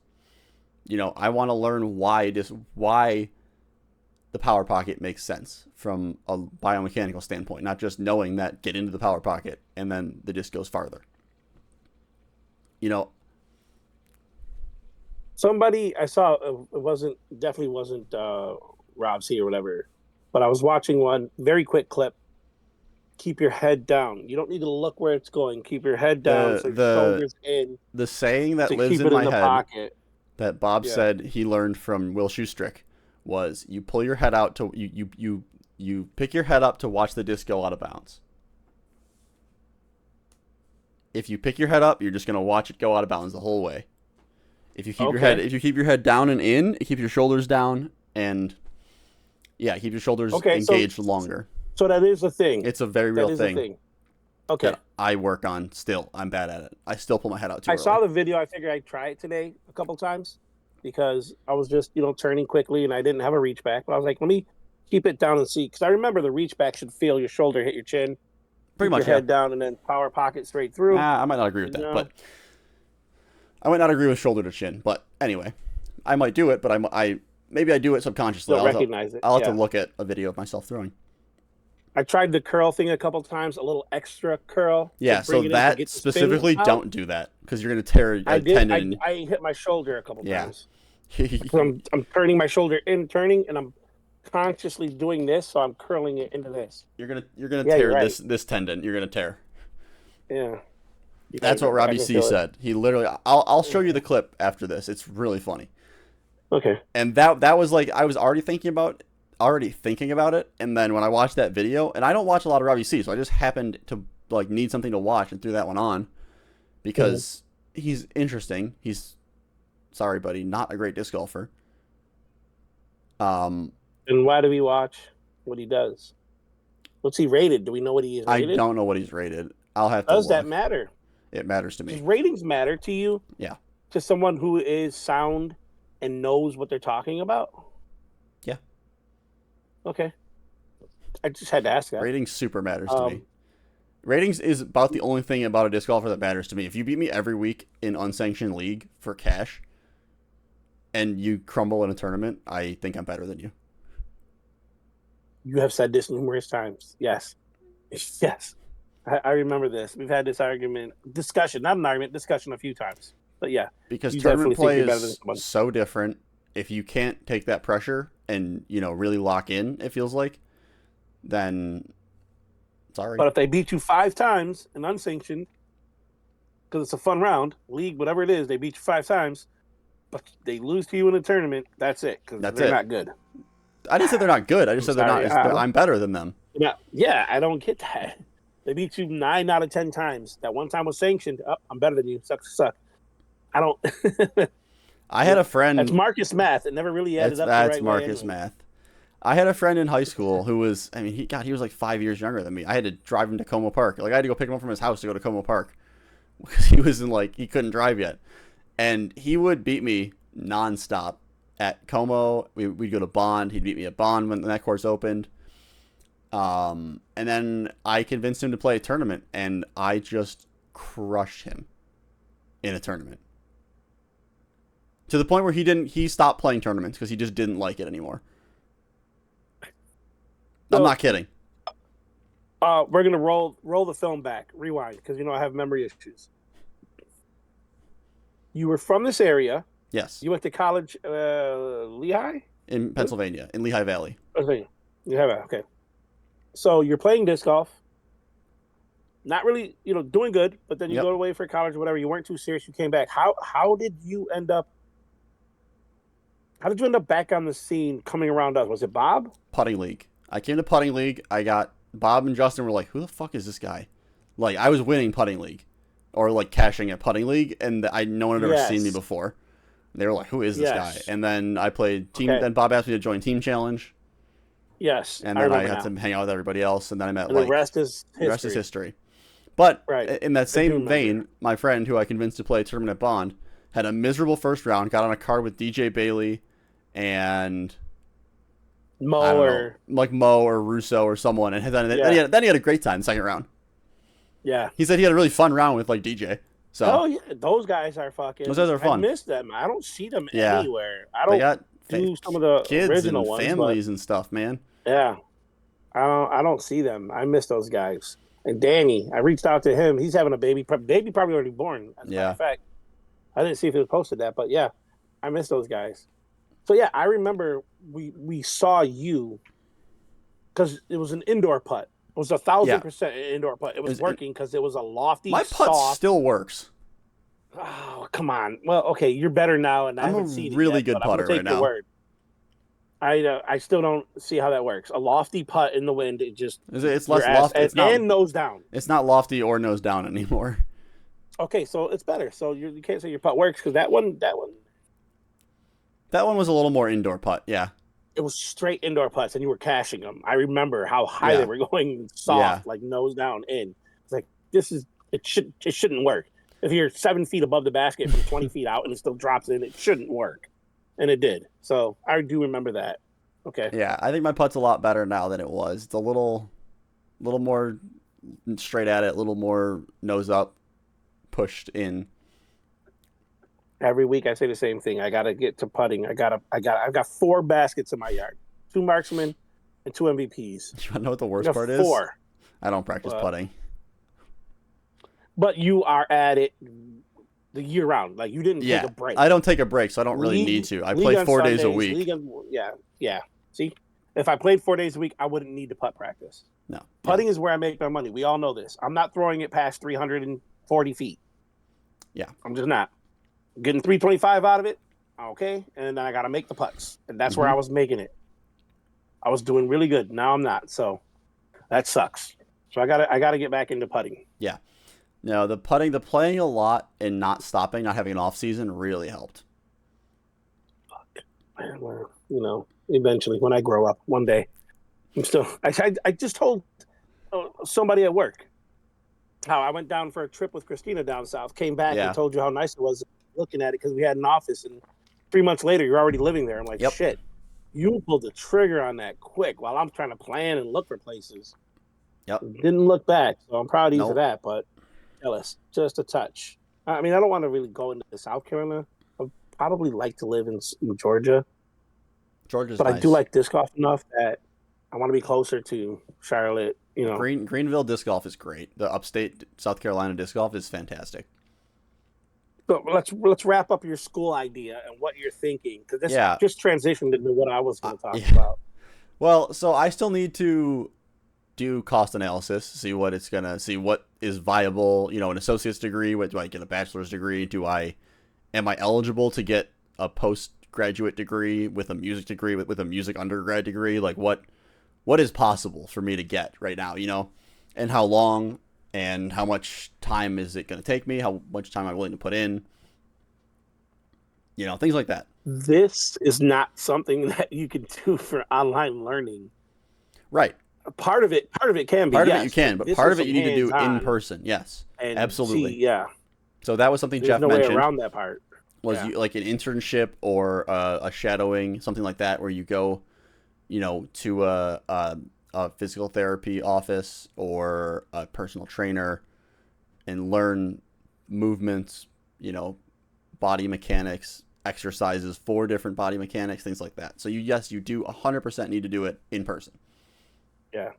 I want to learn why the power pocket makes sense from a biomechanical standpoint, not just knowing that get into the power pocket and then the disc goes farther. Somebody I saw, it definitely wasn't Rob C or whatever, but I was watching one very quick clip. Keep your head down. You don't need to look where it's going. Keep your head down so your shoulders in. The saying that lives keep it in my the head pocket. that Bob said he learned from Will Schustrick was you pull your head out to you pick your head up to watch the disc go out of bounds. If you pick your head up, you're just gonna watch it go out of bounds the whole way. If you keep your head down and in, keep your shoulders down and keep your shoulders engaged longer. So that is a thing. It's a very real thing. Okay. That I work on still. I'm bad at it. I still pull my head out too early. Saw the video. I figured I'd try it today a couple times because I was just, turning quickly and I didn't have a reach back. But I was like, let me keep it down and see. Because I remember the reach back should feel your shoulder hit your chin. Pretty much, your head down and then power pocket straight through. I might not agree with that, but I might not agree with shoulder to chin. But anyway, I might do it, but maybe I do it subconsciously. I'll recognize it. I'll have to look at a video of myself throwing. I tried the curl thing a couple times, a little extra curl. Yeah, so that specifically don't do that because you're going to tear a tendon. I hit my shoulder a couple times. I'm turning my shoulder in, and I'm consciously doing this, so I'm curling it into this. You're gonna tear this tendon. You're gonna tear. Yeah. That's what Robbie C said. He literally. I'll show you the clip after this. It's really funny. Okay. And that was like I was already thinking about it, and then when I watched that video, and I don't watch a lot of Robbie C, so I just happened to need something to watch and threw that one on because he's interesting. He's sorry, buddy, not a great disc golfer. And why do we watch what he does? What's he rated? Do we know what he is rated? I don't know what he's rated. I'll have to. Does that matter? It matters to me. Does ratings matter to you? Yeah. To someone who is sound and knows what they're talking about? Yeah. Okay. I just had to ask that. Rating super matters to me. Ratings is about the only thing about a disc golfer that matters to me. If you beat me every week in unsanctioned league for cash and you crumble in a tournament, I think I'm better than you. You have said this numerous times. Yes. Yes. I remember this. We've had this discussion, not an argument, discussion a few times. But yeah, Because you tournament definitely think play you're better than is someone. so different. If you can't take that pressure and, really lock in, it feels like, then sorry. But if they beat you 5 times in unsanctioned, because it's a fun round, league, whatever it is, they beat you 5 times, but they lose to you in a tournament, that's it, because That's they're it. not good. I didn't say they're not good. I just I'm said they're sorry. not. I'm better than them. Yeah, I don't get that. They beat you 9 out of 10 times. That one time was sanctioned. Oh, I'm better than you. Suck. I don't. I had a friend. That's Marcus math. It never really added up the That's right way. Marcus Anyway. math. I had a friend in high school who was. I mean, he was like 5 years younger than me. I had to drive him to Como Park. Like I had to go pick him up from his house to go to Como Park because he was in he couldn't drive yet, and he would beat me nonstop at Como. We'd go to Bond. He'd beat me at Bond when that course opened. And then I convinced him to play a tournament, and I just crushed him in a tournament to the point where he stopped playing tournaments because he just didn't like it anymore. I'm not kidding. We're gonna roll the film back, rewind, because I have memory issues. You were from this area. Yes. You went to college, Lehigh, in Pennsylvania, in Lehigh Valley. Okay. Okay. So you're playing disc golf. Not really, doing good, but then you Yep. go away for college or whatever. You weren't too serious. You came back. How did you end up? How did you end up back on the scene coming around us? Was it Bob? Putting league. I came to putting league. I got Bob and Justin were like, "Who the fuck is this guy?" Like I was winning putting league, or like cashing at putting league, and no one had ever seen me before. They were like, "Who is this guy?" And then I played team. Then Bob asked me to join Team Challenge. Yes, and then I had to hang out with everybody else, and then I met the rest is history. But right. in that same vein, my friend who I convinced to play a tournament at Bond had a miserable first round, got on a card with DJ Bailey and Mo or Russo or someone, and then he had a great time in the second round. Yeah, he said he had a really fun round with DJ. So those guys are fucking. Those guys are fun. I miss them. I don't see them anywhere. I don't. They got do some of the kids original and ones, families and stuff, man. Yeah, I don't see them. I miss those guys. And Danny, I reached out to him. He's having a baby. Baby probably already born. As a matter of fact, I didn't see if it was posted that, but yeah, I miss those guys. So yeah, I remember we saw you because it was an indoor putt. It was 1,000% indoor putt. It was working because it was a lofty. My putt still works. Oh, come on. Well, okay, you're better now, and I'm a really good putter right now. Word. I still don't see how that works. A lofty putt in the wind, it's less lofty. And nose down. It's not lofty or nose down anymore. Okay, so it's better. So you can't say your putt works because that one was a little more indoor putt. Yeah, it was straight indoor putts, and you were cashing them. I remember how high they were going, soft, like nose down in. It's like it shouldn't work. If you're 7 feet above the basket from 20 feet out and it still drops in, it shouldn't work. And it did. So I do remember that. Okay. Yeah, I think my putt's a lot better now than it was. It's a little more straight at it, a little more nose up, pushed in. Every week I say the same thing. I gotta get to putting. I've got 4 baskets in my yard, 2 marksmen and 2 MVPs. You wanna know what the worst part is? 4. I don't practice putting. But you are at it the year round. Like you didn't take a break. I don't take a break, so I don't really need to. I play 4 days a week. Yeah. See, if I played 4 days a week, I wouldn't need to putt practice. No. Putting is where I make my money. We all know this. I'm not throwing it past 340 feet. Yeah. I'm just not. I'm getting 325 out of it. Okay. And then I got to make the putts. And that's where I was making it. I was doing really good. Now I'm not. So that sucks. So I gotta get back into putting. Yeah. No, the playing a lot and not stopping, not having an off season really helped. Well, eventually when I grow up one day, I just told somebody at work how I went down for a trip with Christina down south, came back and told you how nice it was looking at it because we had an office, and 3 months later you're already living there. I'm like, shit, you pulled the trigger on that quick while I'm trying to plan and look for places. Yep. Didn't look back, so I'm proud of you for Nope. that. But jealous, just a touch. I mean, I don't want to really go into South Carolina. I'd probably like to live in Georgia, Georgia's but I do nice. like disc golf enough that I want to be closer to Charlotte. Greenville disc golf is great. The upstate South Carolina disc golf is fantastic. So let's wrap up your school idea and what you're thinking, because this Yeah. just transitioned into what I was going to talk Yeah. about. Well, so I still need to do cost analysis, see what is viable. An associate's degree. What do I get? A bachelor's degree? Am I eligible to get a postgraduate degree with a music degree with a music undergrad degree? Like what is possible for me to get right now? And how long and how much time is it going to take me? How much time am I willing to put in? Things like that. This is not something that you can do for online learning. Right. Part of it can be, Part of it you yes, but can, but this part is of it some you need to do in hands-on. person. Yes, And see, absolutely. yeah, So that was something there's Jeff no way mentioned. around that part. Was Yeah. like an internship or a shadowing, something like that, where you go, to a physical therapy office or a personal trainer and learn movements, body mechanics, exercises for different body mechanics, things like that. So you do 100% need to do it in person. Yeah.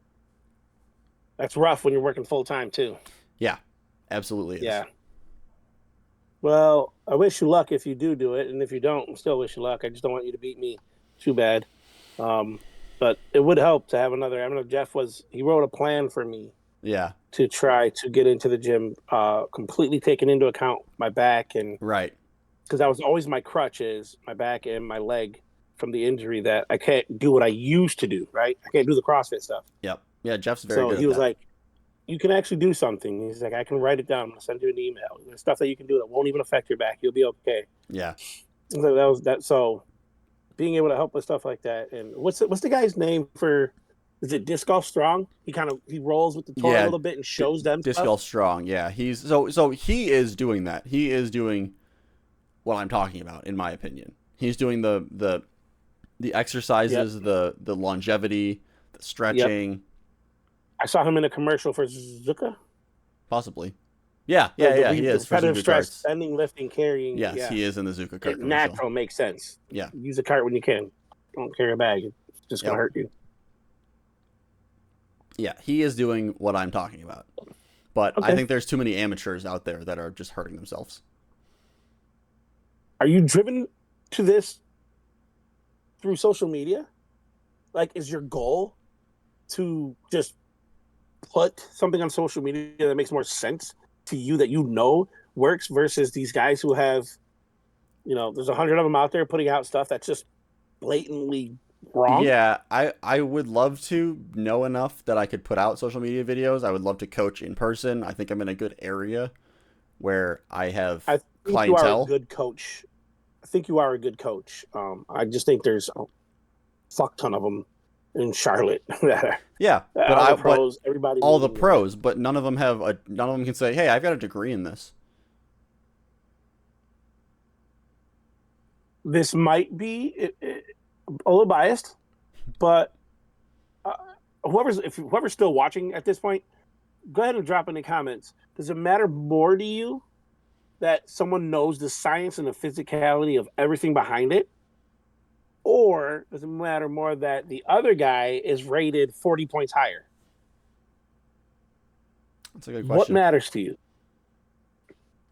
That's rough when you're working full time too. Yeah, absolutely is. Yeah. Well, I wish you luck if you do it, and if you don't, I still wish you luck. I just don't want you to beat me too bad. Um, but it would help to have another. I don't know. He wrote a plan for me Yeah, to try to get into the gym, completely taking into account my back, and right. because that was always my crutch is my back and my leg from the injury that I can't do what I used to do. Right, I can't do the CrossFit stuff. Yep. Yeah, Jeff's very So good he at was that. like, you can actually do something. He's like, I can write it down. I'm gonna send you an email. There's stuff that you can do that won't even affect your back. You'll be okay. Yeah. So that was that. So being able to help with stuff like that. And what's the guy's name for? Is it Disc Golf Strong? He rolls with the toy a Yeah, little bit and shows them disc stuff. golf strong. Yeah, so he is doing that. He is doing what I'm talking about, in my opinion. He's doing the Yep, exercises, the longevity, the yep. stretching, I saw him in a commercial for Zuka. possibly. Yeah, The yeah, the, yeah. re, He the is for repetitive Zuka stress, carts. bending, lifting, carrying. Yes, Yeah, he is in the Zuka cart it commercial. natural makes sense. Yeah, Use a cart when you can. Don't carry a bag. It's just gonna yep, hurt you. yeah. He is doing what I'm talking about. But I Okay. think there's too many amateurs out there that are just hurting themselves. Are you driven to this through social media? Like, is your goal to just put something on social media that makes more sense to you that works versus these guys who have, there's 100 of them out there putting out stuff that's just blatantly wrong? Yeah, I would love to know enough that I could put out social media videos. I would love to coach in person. I think I'm in a good area where I have I think you are a clientele. good coach. I think you are a good coach. I just think there's a fuck ton of them in Charlotte that Yeah, are but all the but pros, everybody all the moving there. pros, but none of them can say, "Hey, I've got a degree in this." This might be a little biased, but uh, whoever's still watching at this point, go ahead and drop in the comments. Does it matter more to you that someone knows the science and the physicality of everything behind it, or does it matter more that the other guy is rated 40 points higher? That's a good What question. matters to you?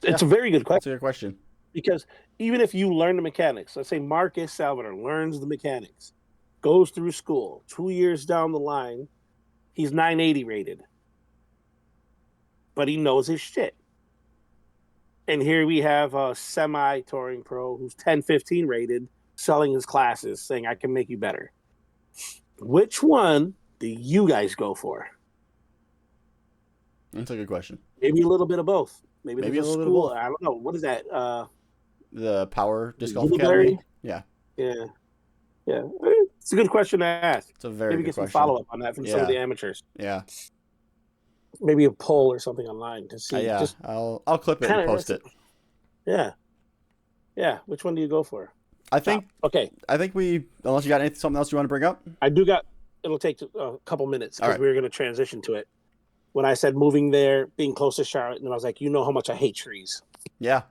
Yeah, It's a very good that's question a good question. because even if you learn the mechanics, let's say Marcus Salvador learns the mechanics, goes through school, 2 years down the line, he's 980 rated, but he knows his shit. And here we have a semi touring pro who's 10-15 rated, selling his classes, saying, I can make you better. Which one do you guys go for? That's a good question. Maybe a little bit of both. Maybe there's Maybe a a little bit of school. both. I don't know. What is that? The Power Disc Golf Academy. Middlebury? Yeah, Yeah. Yeah. It's a good question to ask. it's a very Maybe good get some question. follow up on that from some of Yeah, the amateurs. yeah, Maybe a poll or something online to see. yeah. Just I'll clip it and kind post of, it. yeah. Yeah. Which one do you go for? I Top. think Okay. I think unless you got something else you want to bring up. It'll take a couple minutes All because right. we're going to transition to it. when I said moving there, being close to Charlotte, and I was like, you know how much I hate trees. Yeah.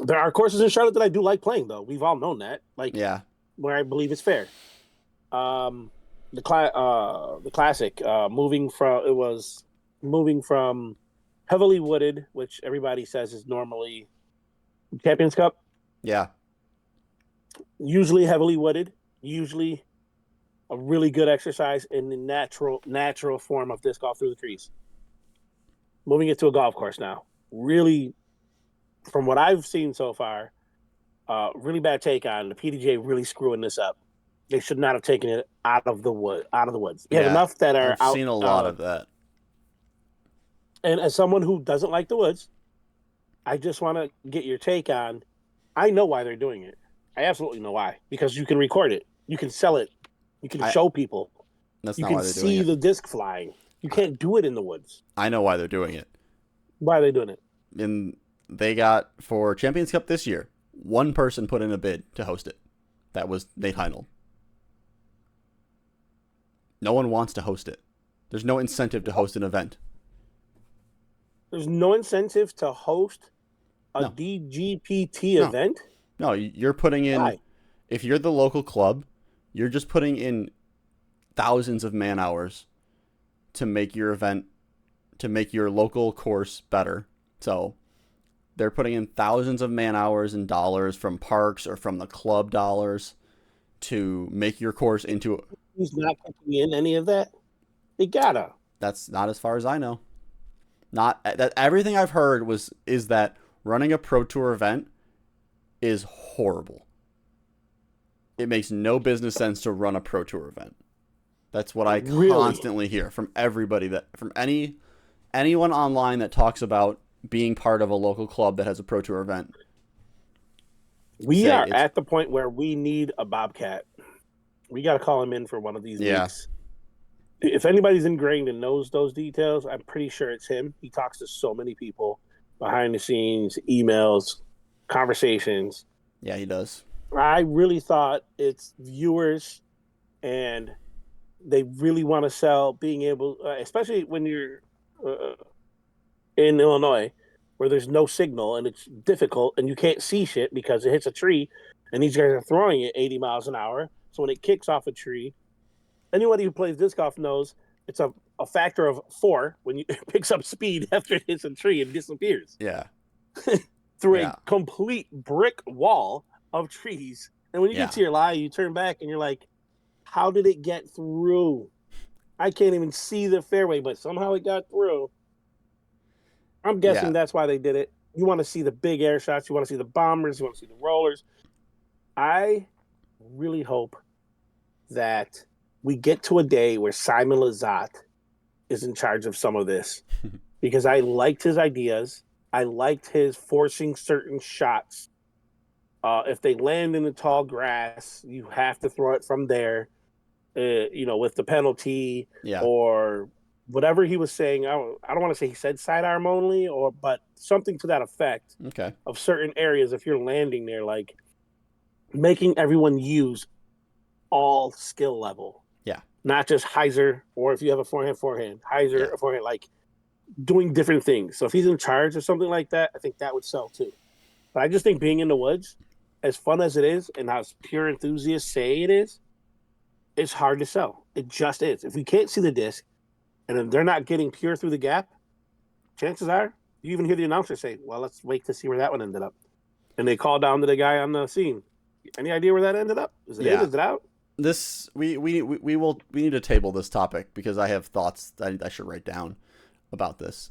There are courses in Charlotte that I do like playing, though. We've all known that, like Yeah. where I believe it's fair. Um, the classic, moving from heavily wooded, which everybody says is normally Champions Cup, Yeah. usually heavily wooded, usually a really good exercise in the natural form of disc golf through the trees. Moving it to a golf course now, really, from what I've seen so far, really bad take on the PDJ really screwing this up. They should not have taken it out of the woods. You have Yeah. enough that are I've out. seen a lot of that. And as someone who doesn't like the woods, I just want to get your take on. I know why they're doing it. I absolutely know why. Because you can record it, you can sell it, you can I show people, That's you not can why they're doing see it. the disc flying. You I, can't do it in the woods. I know why they're doing it. Why are they doing it? And they got for Champions Cup this year, one person put in a bid to host it. That was Nate Heinold. No one wants to host it. There's no incentive to host an event. There's no incentive to host a No. DGPT No. event. No, you're putting in, Why? if you're the local club, you're just putting in thousands of man hours to make your event, to make your local course better. So they're putting in thousands of man hours and dollars from parks or from the club dollars to make your course into. He's not putting in any of that. They gotta. That's not as far as I know. Not that everything I've heard is that running a pro tour event is horrible. It makes no business sense to run a pro tour event. That's what I Really? constantly hear from everybody, that from anyone online that talks about being part of a local club that has a pro tour event. We are at the point where we need a Bobcat. We got to call him in for one of these Yeah. weeks. If anybody's ingrained and knows those details, I'm pretty sure it's him. He talks to so many people behind the scenes, emails, conversations. Yeah, he does. I really thought it's viewers, and they really want to sell being able, especially when you're uh, in Illinois, where there's no signal and it's difficult and you can't see shit because it hits a tree, and these guys are throwing it 80 miles an hour. So when it kicks off a tree, anybody who plays disc golf knows it's a factor of 4 when it picks up speed after it hits a tree and disappears Yeah. through Yeah. a complete brick wall of trees. And when you Yeah. get to your lie, you turn back and you're like, how did it get through? I can't even see the fairway, but somehow it got through. I'm guessing Yeah. that's why they did it. You want to see the big air shots. You want to see the bombers. You want to see the rollers. I really hope that we get to a day where Simon Lizotte is in charge of some of this, because I liked his ideas. I liked his forcing certain shots. If they land in the tall grass, you have to throw it from there, with the penalty Yeah. or whatever he was saying. I don't want to say he said sidearm only, but something to that effect Okay. of certain areas. If you're landing there, like making everyone use all skill level. Yeah. Not just hyzer, or if you have a forehand, hyzer, Yeah. or forehand, like doing different things. So if he's in charge of something like that, I think that would sell too. But I just think being in the woods, as fun as it is and as pure enthusiasts say it is, it's hard to sell. It just is. If we can't see the disc and if they're not getting pure through the gap, chances are you even hear the announcer say, well, let's wait to see where that one ended up. And they call down to the guy on the scene. Any idea where that ended up? Is it in? Is it out? This we need to table this topic because I have thoughts that I should write down about this.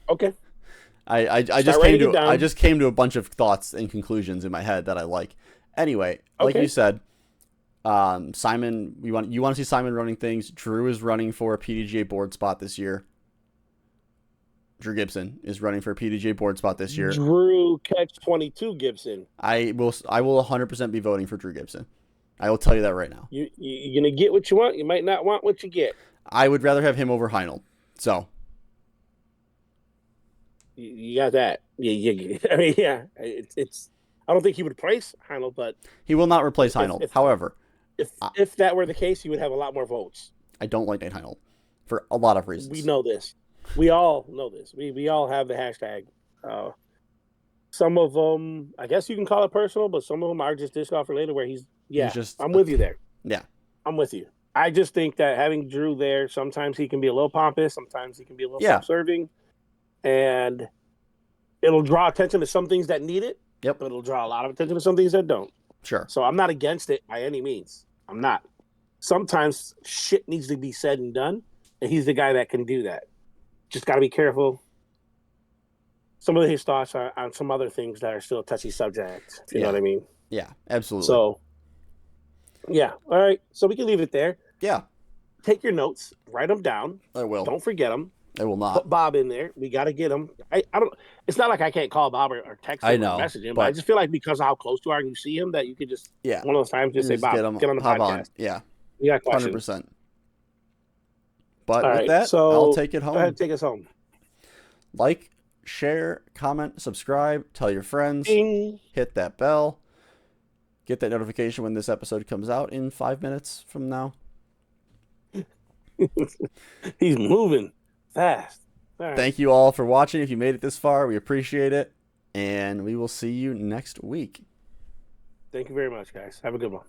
Okay. I just came to a bunch of thoughts and conclusions in my head that I like. Anyway, like you said, Simon, you want to see Simon running things. Drew is running for a PDGA board spot this year. Drew Gibson is running for a PDGA board spot this year. Drew catch 22 Gibson. I will 100% be voting for Drew Gibson. I will tell you that right now. You're going to get what you want. You might not want what you get. I would rather have him over Heinold. So. You got that. I mean, yeah. It's. I don't think he would replace Heinold, but. He will not replace Heinold. However. If that were the case, he would have a lot more votes. I don't like Nate Heinold. for a lot of We reasons. know this. We all know this. We all have the hashtag. Uh, some of them, I guess you can call it personal, but some of them are just disc golf related. Where He's yeah, just I'm with you there. yeah, I'm with you. I just think that having Drew there, sometimes he can be a little pompous, sometimes he can be a little yeah, self-serving, and it'll draw attention to some things that need it, yep, but it'll draw a lot of attention to some things that don't. sure, So I'm not against it by any means. I'm not. Sometimes shit needs to be said and done, and he's the guy that can do that. Just got to be careful. Some of his thoughts are on some other things that are still a touchy subject, if you know what yeah, I mean. yeah, absolutely, So, yeah. All right. So we can leave it there. yeah. Take your notes, write them down. I will. Don't forget them. I will not. Put Bob in there. We got to get him. I don't. It's not like I can't call Bob or text I him or know, message him, but I but just feel like because of how close you are and you see him, that you could just yeah, one of those times just say, just get Bob, him get on the hop on. podcast. Yeah, We got hundred questions. percent. But All with right. that, I'll So take it go ahead, home. take us home. Like, share, comment, subscribe, tell your friends, Ding. hit that bell, get that notification when this episode comes out in 5 minutes from now. He's moving fast. All right. Thank you all for watching. If you made it this far, we appreciate it. And we will see you next week. Thank you very much, guys. Have a good one.